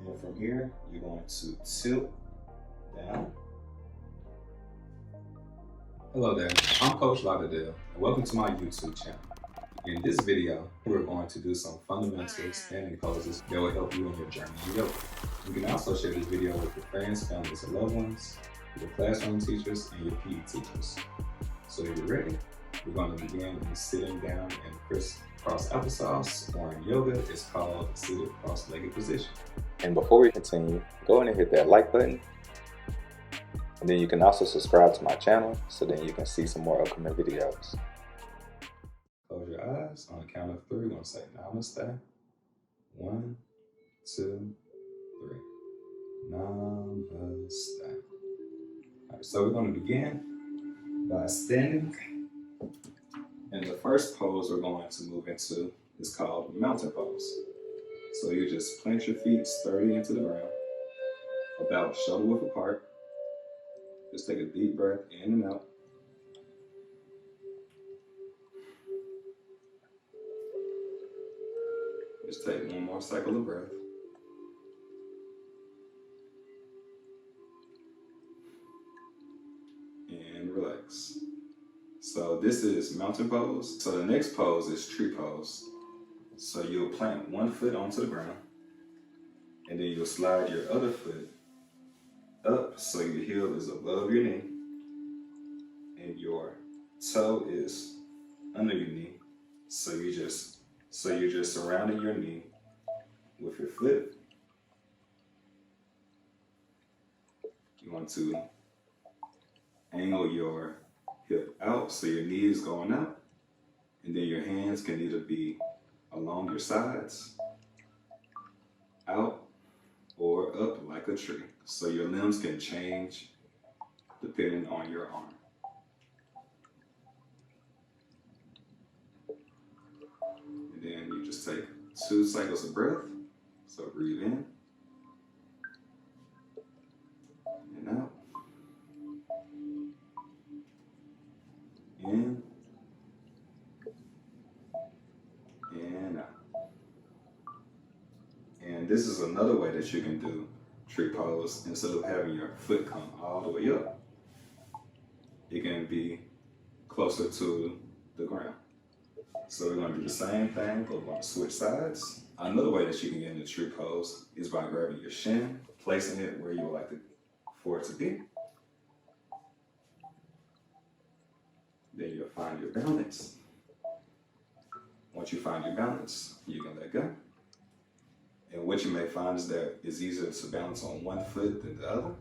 And from here, you're going to tilt down. Hello there, I'm Coach Lauderdale, and welcome to my YouTube channel. In this video, we're going to do some fundamental standing poses that will help you in your journey in yoga. You can also share this video with your friends, families, and loved ones, your classroom teachers, and your PE teachers. So if you're ready, we're going to begin in sitting down in crisscross applesauce, or in yoga, it's called seated cross-legged position. And before we continue, go ahead and hit that like button. And then you can also subscribe to my channel so then you can see some more upcoming videos. Close your eyes. On the count of 3, we're going to say namaste. 1, 2, 3. Namaste. All right, so we're going to begin by standing. And the first pose we're going to move into is called mountain pose. So you just plant your feet sturdy into the ground, about shoulder width apart. Just take a deep breath in and out. Just take one more cycle of breath. And relax. So this is mountain pose. So the next pose is tree pose. So you'll plant one foot onto the ground, and then you'll slide your other foot up so your heel is above your knee, and your toe is under your knee. So you're just surrounding your knee with your foot. You want to angle your hip out so your knee is going out, and then your hands can either be along your sides, out, or up like a tree. So your limbs can change depending on your arm. And then you just take 2 cycles of breath. So breathe in and out. In and out. And this is another way that you can do tree pose. Instead of having your foot come all the way up, it can be closer to the ground. So we're going to do the same thing, but we're going to switch sides. Another way that you can get into tree pose is by grabbing your shin, placing it where you would like for it to be. Then you'll find your balance. Once you find your balance, you can let go. And what you may find is that it's easier to balance on one foot than the other.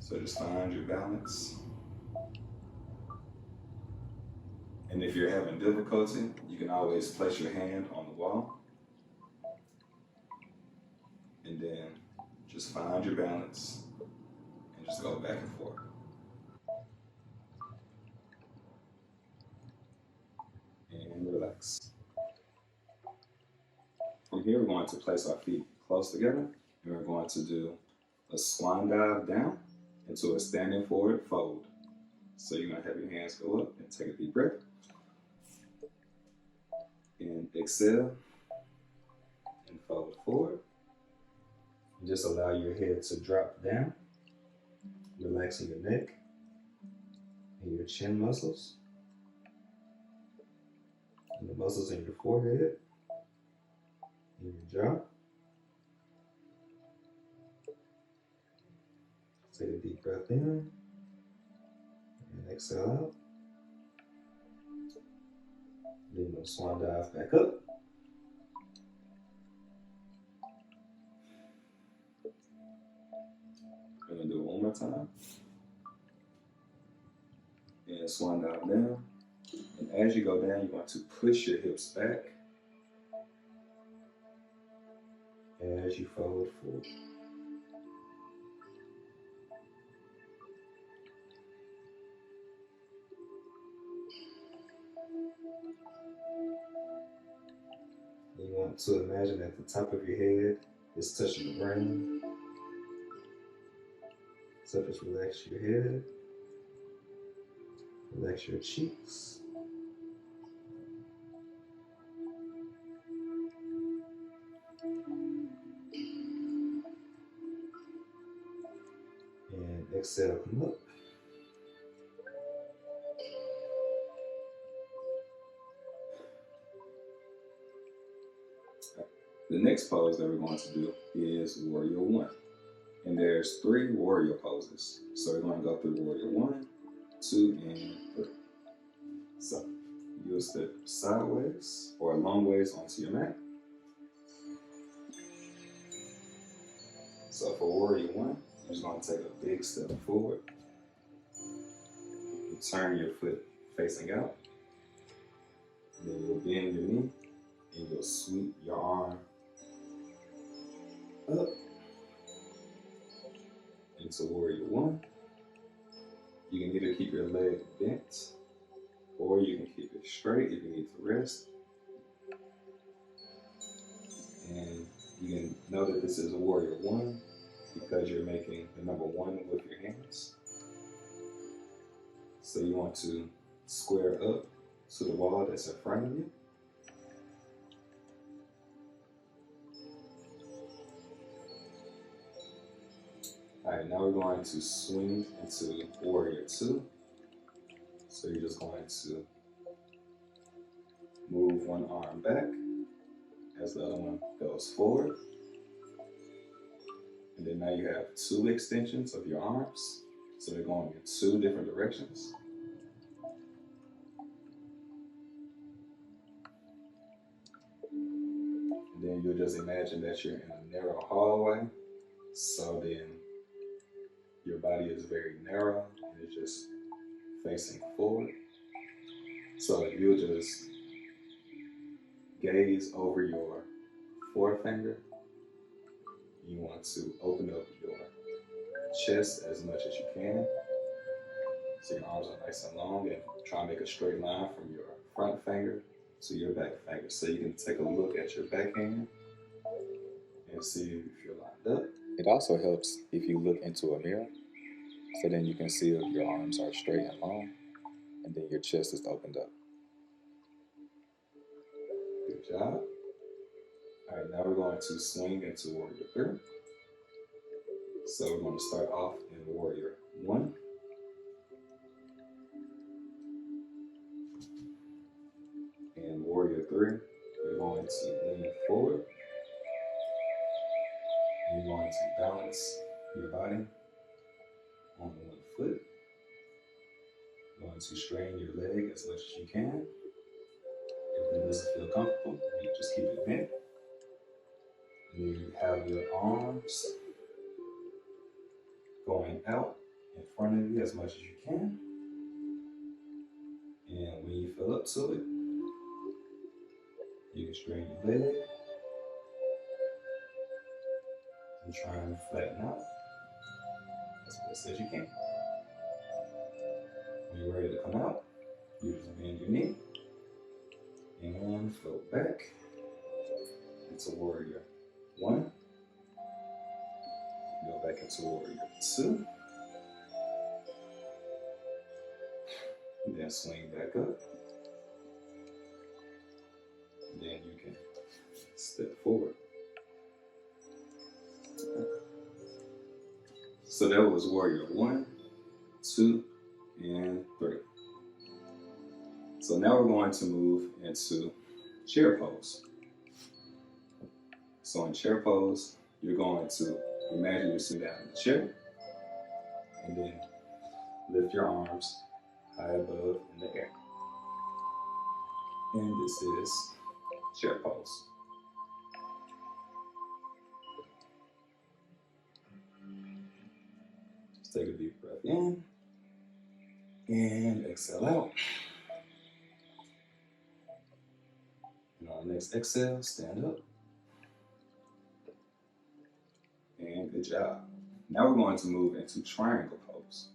So just find your balance. And if you're having difficulty, you can always place your hand on the wall. And then just find your balance and just go back and forth. And relax. From here, we're going to place our feet close together, and we're going to do a swan dive down into a standing forward fold. So you're going to have your hands go up and take a deep breath. And exhale and fold forward. And just allow your head to drop down, relaxing your neck and your chin muscles, and the muscles in your forehead and your jaw. Take a deep breath in and exhale out. Then we'll swan dive back up. We're going to do it one more time. And swan dive down. And as you go down, you want to push your hips back as you fold forward. You want to imagine that the top of your head is touching the ground. So just relax your head, relax your cheeks, exhale, come up. The next pose that we're going to do is Warrior One. And there's 3 warrior poses. So we're going to go through Warrior 1, 2, and 3. So you'll step sideways or long ways onto your mat. So for Warrior 1, you're just going to take a big step forward. You turn your foot facing out. Then you'll bend your knee and you'll sweep your arm up into Warrior 1. You can either keep your leg bent or you can keep it straight if you need to rest. And you can know that this is a Warrior 1 because you're making the number 1 with your hands. So you want to square up to the wall that's in front of you. Alright, now we're going to swing into Warrior 2. So you're just going to move one arm back as the other one goes forward. And then now you have 2 extensions of your arms. So they're going in 2 different directions. And then you'll just imagine that you're in a narrow hallway. So then your body is very narrow and it's just facing forward. So you'll just gaze over your forefinger. You want to open up your chest as much as you can. So your arms are nice and long, and try and make a straight line from your front finger to your back finger. So you can take a look at your backhand and see if you're lined up. It also helps if you look into a mirror, so then you can see if your arms are straight and long, and then your chest is opened up. Good job. All right, now we're going to swing into Warrior 3. So we're going to start off in Warrior 1. In Warrior 3, you're going to lean forward. And you're going to balance your body on 1 foot. You're going to strain your leg as much as you can. If it doesn't feel comfortable, you just keep it bent. And then you have your arms going out in front of you as much as you can. And when you feel up to it, you can straighten your leg and try and flatten out as best as you can. When you're ready to come out, you just bend your knee and float back into Warrior 1. Go back into Warrior 2. And then swing back up. And then you can step forward. So that was Warrior 1, 2, and 3. So now we're going to move into chair pose. So in chair pose, you're going to imagine you're sitting down in the chair and then lift your arms high above in the air. And this is chair pose. Just take a deep breath in and exhale out. And on the next exhale, stand up. And good job. Now we're going to move into triangle pose.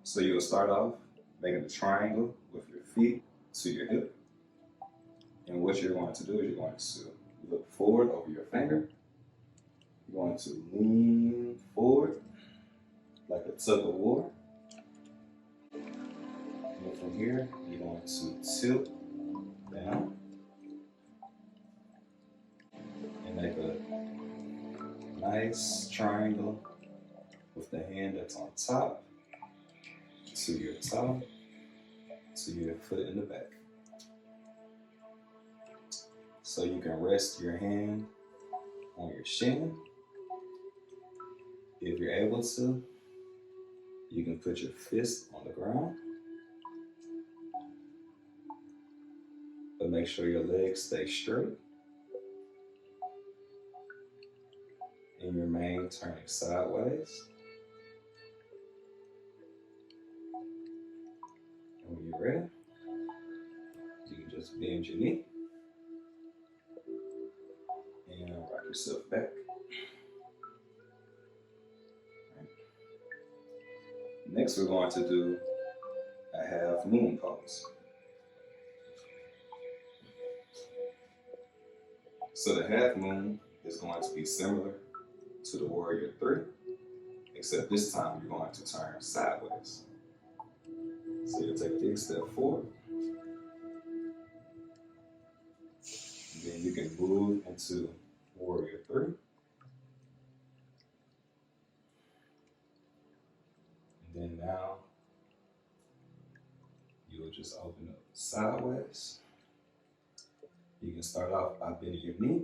So you'll start off making a triangle with your feet to your hip. And what you're going to do is you're going to look forward over your finger. You're going to lean forward like a tug of war. And from here, you're going to tilt down and make a nice triangle with the hand that's on top to your toe to your foot in the back. So you can rest your hand on your shin. If you're able to, you can put your fist on the ground, but make sure your legs stay straight and you remain turning sideways. And when you're ready, you can just bend your knee and rock yourself back. Next, we're going to do a half moon pose. So the half moon is going to be similar to the warrior three, except this time you're going to turn sideways. So you'll take a big step forward, and then you can move into warrior three. And then now you'll just open up sideways. You can start off by bending your knee.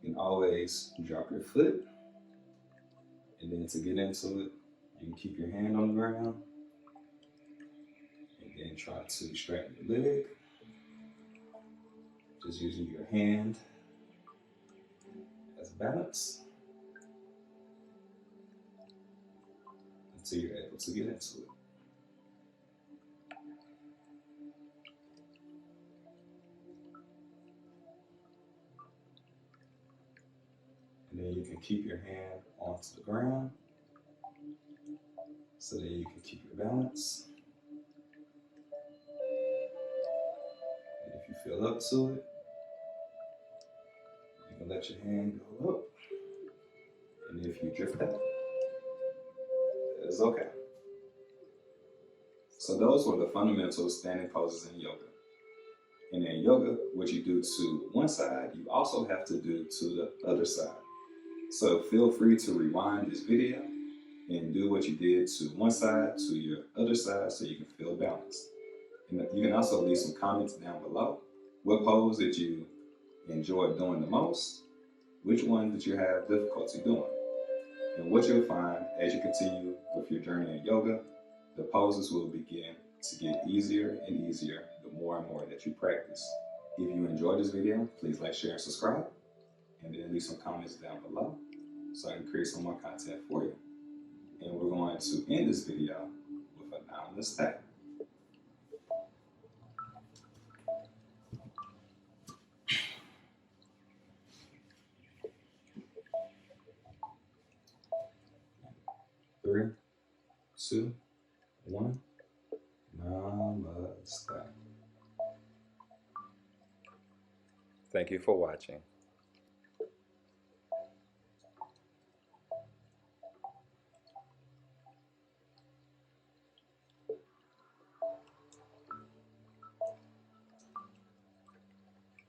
You can always drop your foot. And then to get into it, you can keep your hand on the ground. And then try to straighten your leg. Just using your hand as balance until you're able to get into it. And then you can keep your hand onto the ground so that you can keep your balance. And if you feel up to it, you can let your hand go up. And if you drift out, that is okay. So those were the fundamental standing poses in yoga. And in yoga, what you do to one side, you also have to do to the other side. So feel free to rewind this video and do what you did to one side to your other side so you can feel balanced. And you can also leave some comments down below. What pose did you enjoy doing the most? Which one did you have difficulty doing? And what you'll find as you continue with your journey in yoga, the poses will begin to get easier and easier the more and more that you practice. If you enjoyed this video, please like, share, and subscribe. And then leave some comments down below so I can create some more content for you. And we're going to end this video with a namaste. 3, 2, 1. Namaste. Thank you for watching.